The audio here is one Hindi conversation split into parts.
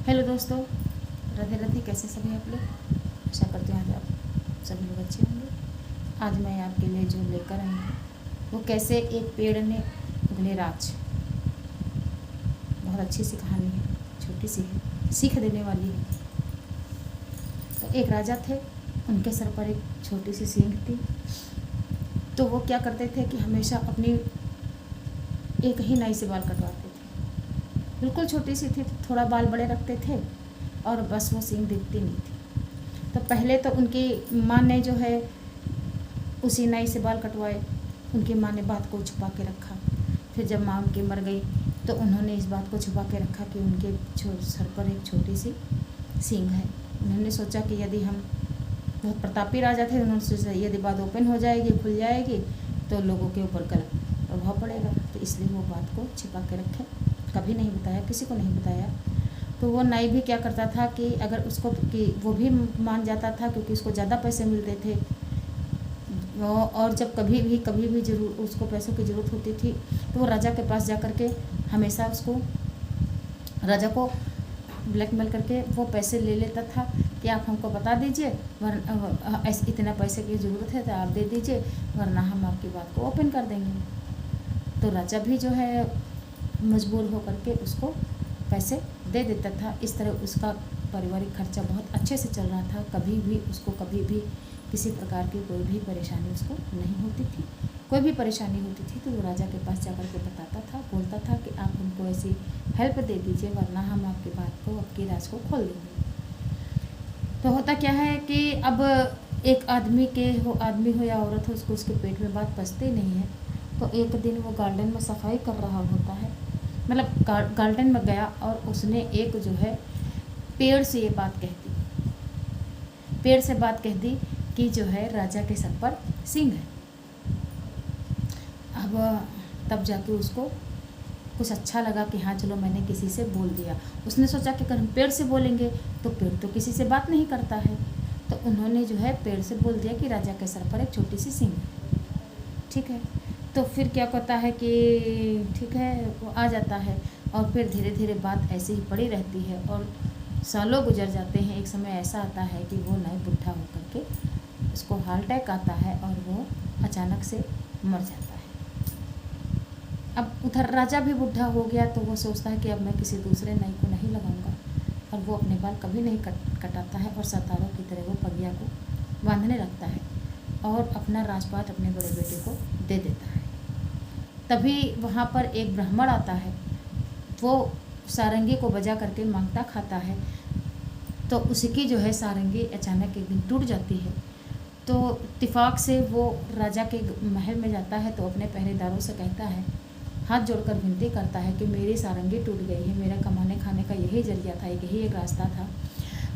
हेलो दोस्तों, राधे राधे। कैसे सभी आप लोग? आशा करते हैं आज आप सभी लोग अच्छे होंगे। आज मैं आपके लिए जो लेकर आई हूँ वो कैसे एक पेड़ ने उगले राज। बहुत अच्छी सी कहानी है, छोटी सी है, सीख देने वाली है। तो एक राजा थे, उनके सर पर एक छोटी सी सींग थी। तो वो क्या करते थे कि हमेशा अपनी एक ही नाई से बाल कटवाते थे। बिल्कुल छोटी सी थी, थोड़ा बाल बड़े रखते थे और बस वो सींग दिखती नहीं थी। तो पहले तो उनकी माँ ने जो है उसी नाई से बाल कटवाए। उनकी माँ ने बात को छुपा के रखा। फिर जब माँ उनकी मर गई तो उन्होंने इस बात को छुपा के रखा कि उनके सर पर एक छोटी सी सींग है। उन्होंने सोचा कि यदि हम बहुत प्रतापी राजा थे, उन्होंने सोचा यदि बात ओपन हो जाएगी, खुल जाएगी तो लोगों के ऊपर गलत प्रभाव पड़ेगा। तो इसलिए वो बात को छिपा के रखे, कभी नहीं बताया, किसी को नहीं बताया। तो वो नाई भी क्या करता था कि अगर उसको कि वो भी मान जाता था, क्योंकि उसको ज़्यादा पैसे मिलते थे। और जब कभी भी जरूर उसको पैसों की ज़रूरत होती थी तो वो राजा के पास जा कर के हमेशा उसको राजा को ब्लैकमेल करके वो पैसे ले लेता था कि आप हमको बता दीजिए, वरना ऐसे इतना पैसे की ज़रूरत है तो आप दे दीजिए, वरना हम आपकी बात को ओपन कर देंगे। तो राजा भी जो है मजबूर हो करके उसको पैसे दे देता था। इस तरह उसका पारिवारिक खर्चा बहुत अच्छे से चल रहा था। कभी भी किसी प्रकार की कोई भी परेशानी उसको नहीं होती थी। कोई भी परेशानी होती थी तो वो राजा के पास जाकर के बताता था, बोलता था कि आप हमको ऐसी हेल्प दे दीजिए, वरना हम आपकी बात को, आपकी राज को खोल देंगे। तो होता क्या है कि अब एक आदमी हो या औरत हो, उसको उसके पेट में बात पचती नहीं है। तो एक दिन वो गार्डन में सफाई कर रहा होता है, मतलब गार्डन में गया और उसने एक जो है पेड़ से ये बात कह दी। पेड़ से बात कह दी कि जो है राजा के सर पर सींग है। अब तब जाके उसको कुछ अच्छा लगा कि हाँ चलो मैंने किसी से बोल दिया। उसने सोचा कि अगर हम पेड़ से बोलेंगे तो पेड़ तो किसी से बात नहीं करता है। तो उन्होंने जो है पेड़ से बोल दिया कि राजा के सर पर एक छोटी सी सींग है। ठीक है, तो फिर क्या कहता है कि ठीक है, वो आ जाता है। और फिर धीरे धीरे बात ऐसे ही पड़ी रहती है और सालों गुजर जाते हैं। एक समय ऐसा आता है कि वो नाई बुढ़ा होकर के उसको हार्ट अटैक आता है और वो अचानक से मर जाता है। अब उधर राजा भी बुढ़ा हो गया तो वो सोचता है कि अब मैं किसी दूसरे नाई को नहीं लगाऊंगा, और वो अपने बाल कभी नहीं कटाता है और सतारों की तरह वो पगिया को बांधने लगता है और अपना राजपाट अपने बड़े बेटे को दे देता है। तभी वहाँ पर एक ब्राह्मण आता है, वो सारंगी को बजा करके मांगता खाता है। तो उसकी जो है सारंगी अचानक एक दिन टूट जाती है। तो इत्तेफाक से वो राजा के महल में जाता है तो अपने पहरेदारों से कहता है, हाथ जोड़कर विनती करता है कि मेरी सारंगी टूट गई है, मेरा कमाने खाने का यही जरिया था, यही एक रास्ता था।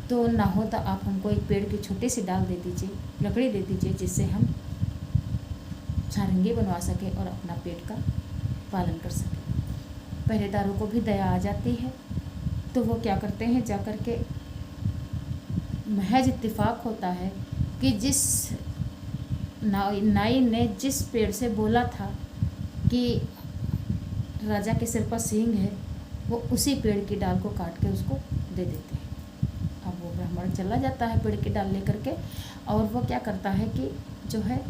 तो ना हो तो आप हमको एक पेड़ की छोटी सी डाल दे दीजिए, लकड़ी दे दीजिए, जिससे हम सारंगी बनवा सके और अपना पेट का पालन कर सके। पहरेदारों को भी दया आ जाती है तो वो क्या करते हैं, जा कर के महज इत्तेफाक होता है कि जिस नाई ने जिस पेड़ से बोला था कि राजा के सिर पर सींग है, वो उसी पेड़ की डाल को काट के उसको दे देते हैं। अब वो ब्राह्मण चला जाता है पेड़ की डाल लेकर के, और वो क्या करता है कि जो है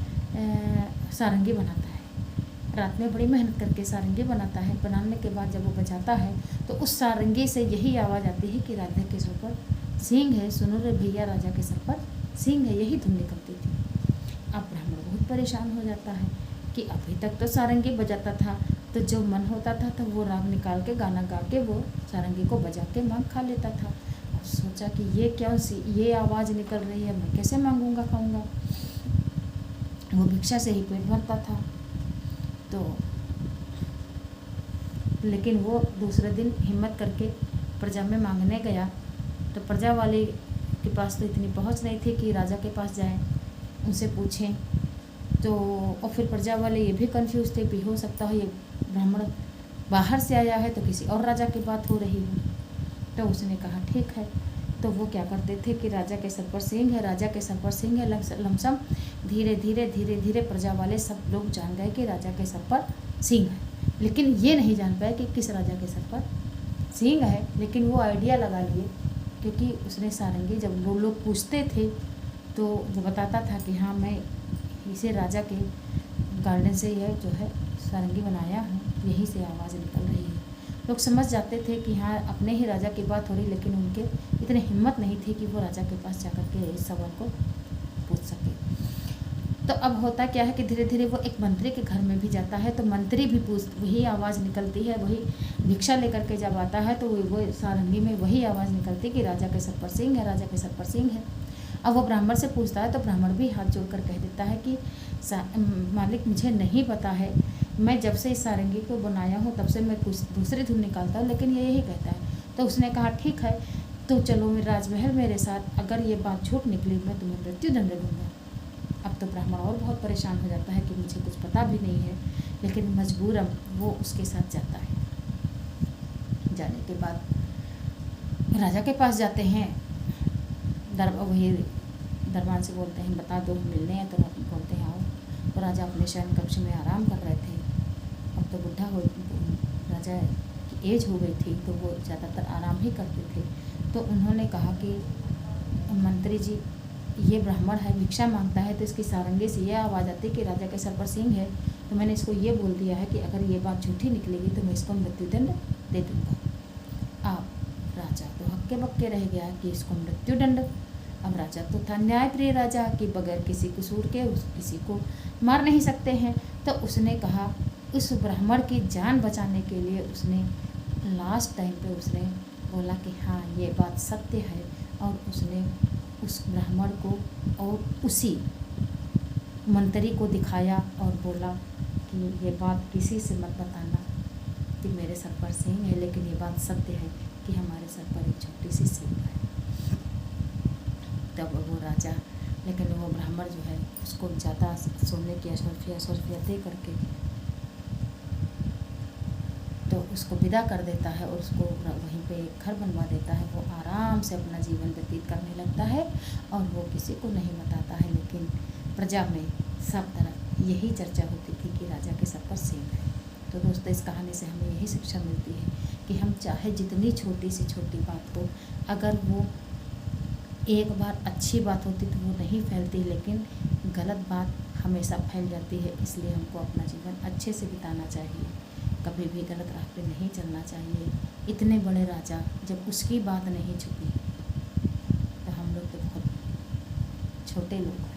सारंगी बनाता है। रात में बड़ी मेहनत करके सारंगी बनाता है। बनाने के बाद जब वो बजाता है तो उस सारंगी से यही आवाज़ आती है कि राजा के सर पर सींग है, सुनो रे भैया राजा के सर पर सींग है, यही धुन निकलती थी। अब ब्राह्मण बहुत परेशान हो जाता है कि अभी तक तो सारंगी बजाता था, तो जो मन होता था तो वो राग निकाल के गाना गा के वो सारंगी को बजा के मांग खा लेता था। अब सोचा कि ये आवाज़ निकल रही है, मैं कैसे मांगूंगा खाऊंगा। वो भिक्षा से ही पेट भरता था। तो लेकिन वो दूसरे दिन हिम्मत करके प्रजा में मांगने गया तो प्रजा वाले के पास तो इतनी पहुंच नहीं थी कि राजा के पास जाएं, उनसे पूछें। तो और फिर प्रजा वाले ये भी कंफ्यूज थे कि हो सकता है ये ब्राह्मण बाहर से आया है तो किसी और राजा की बात हो रही हो। तो उसने कहा ठीक है। तो वो क्या करते थे कि राजा के सर पर सींग है, राजा के सर पर सींग है, लमसम धीरे धीरे प्रजा वाले सब लोग जान गए कि राजा के सर पर सींग है, लेकिन ये नहीं जान पाए कि किस राजा के सर पर सींग है, लेकिन वो आइडिया लगा लिए, क्योंकि उसने सारंगी जब वो लोग पूछते थे तो वो बताता था कि हाँ मैं इसे राजा के गार्डन से यह जो है सारंगी बनाया हूँ, यहीं से आवाज़ निकल रही है। लोग समझ जाते थे कि हाँ अपने ही राजा की बात हो रही, लेकिन उनके इतनी हिम्मत नहीं थी कि वो राजा के पास जाकर के इस सवाल को पूछ सके। तो अब होता क्या है कि धीरे धीरे वो एक मंत्री के घर में भी जाता है, तो मंत्री भी वही आवाज़ निकलती है, वही भिक्षा लेकर के जब आता है तो वो सारंगी में वही आवाज़ निकलती है कि राजा के सर पर सिंह है, राजा के सर पर सिंह है। अब वो ब्राह्मण से पूछता है तो ब्राह्मण भी हाथ जोड़कर कह देता है कि मालिक मुझे नहीं पता है, मैं जब से इस सारंगी को बनाया हूँ तब से मैं कुछ दूसरी धुन निकालता हूँ, लेकिन ये यही कहता है। तो उसने कहा ठीक है, तो चलो मेरे राजमहल मेरे साथ, अगर ये बात झूठ निकली मैं तुम्हें मृत्युदंड दूंगा। अब तो ब्राह्मण और बहुत परेशान हो जाता है कि मुझे कुछ पता भी नहीं है, लेकिन मजबूरन वो उसके साथ जाता है। जाने के बाद राजा के पास जाते हैं, वही दरबान से बोलते हैं बता दो मिलने हैं, तो बोलते हैं आओ। तो राजा अपने शयन कक्ष में आराम कर रहे थे। अब तो बुढ़ा हो राजा की एज हो गई थी, तो वो ज़्यादातर आराम ही करते थे। तो उन्होंने कहा कि मंत्री जी ये ब्राह्मण है, भिक्षा मांगता है, तो इसकी सारंगी से ये आवाज़ आती है कि राजा के सर पर सिंह है, तो मैंने इसको ये बोल दिया है कि अगर ये बात झूठी निकलेगी तो मैं इसको मृत्युदंड दे दूँगा। आप राजा तो हक्के बक्के रह गया कि इसको मृत्युदंड। अब राजा तो था न्यायप्रिय राजा कि बगैर किसी कसूर के किसी को मार नहीं सकते हैं। तो उसने कहा, उस ब्राह्मण की जान बचाने के लिए उसने लास्ट टाइम पे उसने बोला कि हाँ ये बात सत्य है, और उसने उस ब्राह्मण को और उसी मंत्री को दिखाया और बोला कि ये बात किसी से मत बताना कि मेरे सर पर सिंह है, लेकिन ये बात सत्य है कि हमारे सर पर एक छोटी सी सिंह है। तब वो राजा, लेकिन वो ब्राह्मण जो है उसको ज़्यादा सोने की अशर्फिया दे करके तो उसको विदा कर देता है और उसको वहीं पे एक घर बनवा देता है। वो आराम से अपना जीवन व्यतीत करने लगता है और वो किसी को नहीं बताता है, लेकिन प्रजा में सब तरफ यही चर्चा होती थी कि राजा के सर पर सिंह है। तो दोस्तों इस कहानी से हमें यही शिक्षा मिलती है कि हम चाहे जितनी छोटी से छोटी बात हो, अगर वो एक बार अच्छी बात होती तो वो नहीं फैलती, लेकिन गलत बात हमेशा फैल जाती है। इसलिए हमको अपना जीवन अच्छे से बिताना चाहिए, कभी भी गलत राह पे नहीं चलना चाहिए। इतने बड़े राजा जब उसकी बात नहीं छुपी तो हम लोग तो बहुत छोटे लोग हैं।